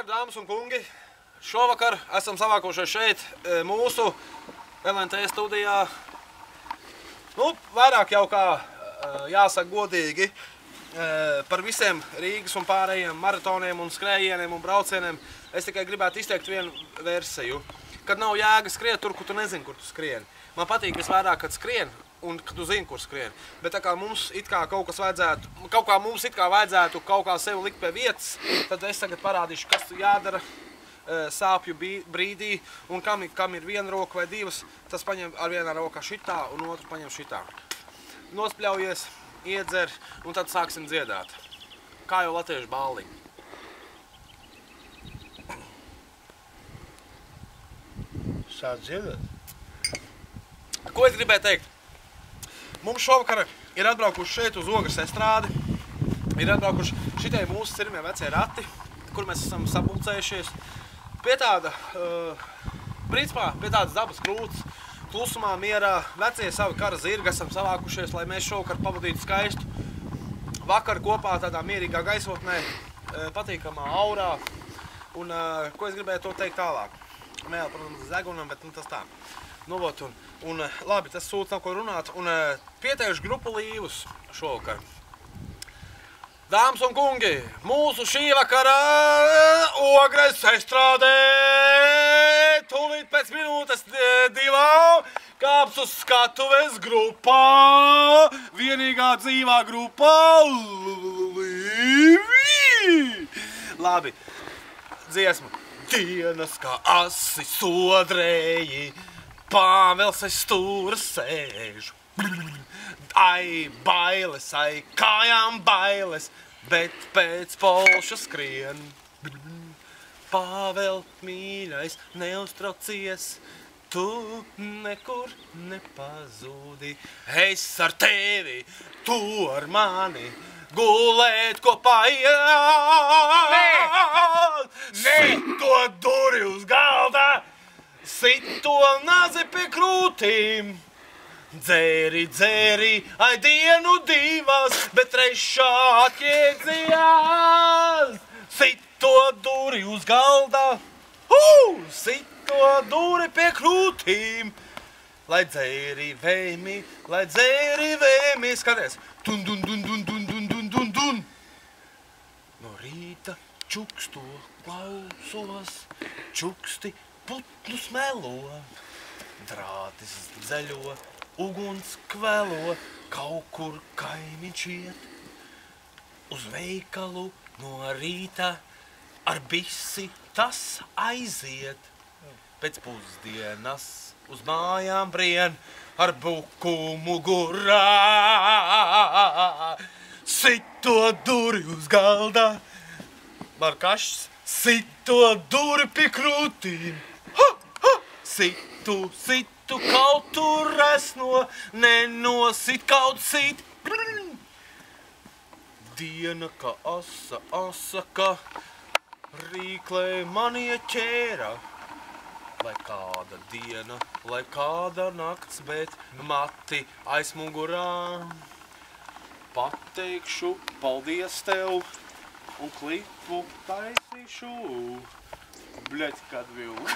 Labvakar, dāmas un kungi! Šovakar esam savākušies šeit mūsu LNT studijā. Vairāk jau kā jāsaka godīgi par visiem Rīgas un pārējiem maratoniem un skrējieniem un braucieniem. Es tikai gribētu izteikt vienu versiju, kad nav jēga skriet tur, kur tu nezini, kur tu skrieni. Man patīk visvairāk, kad skrien un kad tu zini, kur skrien. Bet tā kā mums it kā vajadzētu kaut kā sevi likt pie vietas, tad es tagad parādīšu, kas jādara sāpju brīdī, un kam ir viena roka vai divas, tas paņem ar vienā rokā šitā un otru paņem šitā. Nospļaujies, iedzer, un tad sāksim dziedāt. Kā jau latviešu balliņi. Sāc dziedāt? Ko es gribēju teikt? Mums šovakar ir atbraukuši šeit uz Ogres estrādi. Ir atbraukuši šitie mūsu cirmie vecie rati, kur mēs esam sapulcējušies. Pie tādas dabas krūts, klusumā, mierā, vecie savi kara zirgi esam savākušies, lai mēs šovakar pavadītu skaistu vakaru kopā tādā mierīgā gaisotnē, patīkamā aurā. Un ko es gribēju to teikt tālāk? Mēl, protams, zegunam, bet tas tā. Labi, tas sūds nav ko runāt. Un pieteikšu grupu Līvus šovakar. Dāmas un kungi, mūsu šī vakara Ogres estrādē tūlīt pēc minūtes divām kāps uz skatuves grupā, vienīgā dzīvā grupā Līvi. Labi, dziesma. Dienas kā asi sodrēji, Pāvels aiz stūra sēžu. Ai, bailes, ai, kājām bailes, bet pēc polša skrien. Pāvel, mīļais, neuztraucies, tu nekur nepazūdi. Es ar tevi, tu ar mani, gulēt kopā iet. Sito duri uz galda, sito nazi pie krūtīm. Dzēri, dzēri, ai dienu divas, bet trešā atjēdzījās. Sito duri uz galda, sito duri pie krūtīm. Lai dzēri vēmi, skaties. Dun, dun, dun, dun, dun, dun, dun, dun, dun. No rīta čuksto klausos, čuksti putnus melo. Drātis dzeļo, uguns kvelo, kaut kur kaimiņš iet. Uz veikalu no rīta ar bisi tas aiziet. Pēc pusdienas uz mājām brien ar buku mugurā. Sito duri uz galda, Markašs, sito duri pie krūtīm. Situ, kaut tur resno, nenosit kaut sit. Diena kā asa, ka rīklē manie ķēra. Lai kāda diena, lai kāda nakts, bet mati aiz mugurā. Pateikšu paldies tev un klipu taisīšu. Bļeķ, kad vilks.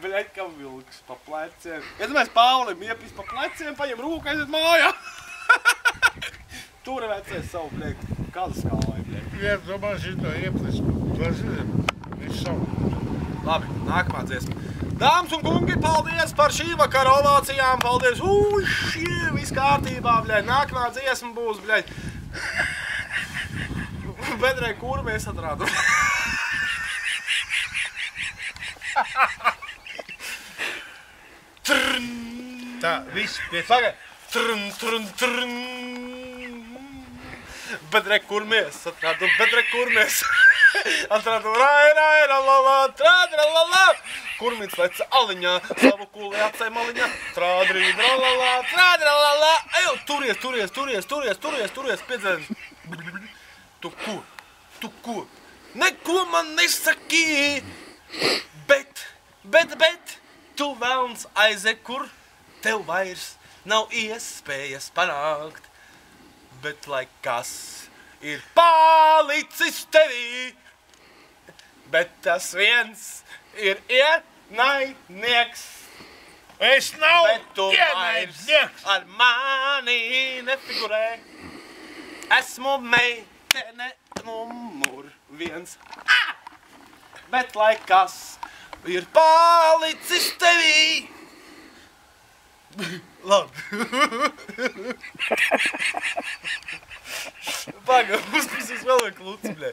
Bļeķ, kā vilks pa pleciem. Iedomājies Pāvlim iepis pa pleciem, paņem rūku, aiziet mājā. Tur vecēs savu, bļeķ, kādas kālai, bļeķ. Iedomā šito ieplis, visu savu. Labi, nākamā dziesma. Dāmas un kungi, paldies par šī vakara ovācijām, paldies. Viss kārtībā, bļeļ. Nākamā dziesma būs, bļeļ. Bedrē, kuru mēs atrādam? Tā, viss pie... Pagai. Bedrē, kur mēs atrādam? Bedrē, kur mēs atrādam? Rai, trādralala. Kurmīts leca aliņā, savu kūli atsai maliņā. Trādralala. Ejo, turies, piedzēn. Tu ko? Neko man nesaki. Bet, tu velns aiziet, kur tev vairs nav iespējas panākt. Bet lai kas ir palicis tevī, Bet tas viens ir ienaidnieks. Es nav Bet tu vairs ienaidnieks. ar mani nefigurē. Esmu meitene numur 1. Bet lai kas ir palicis tevī. Labi. Paga, uzpasīs vēl vien kluci, bļē.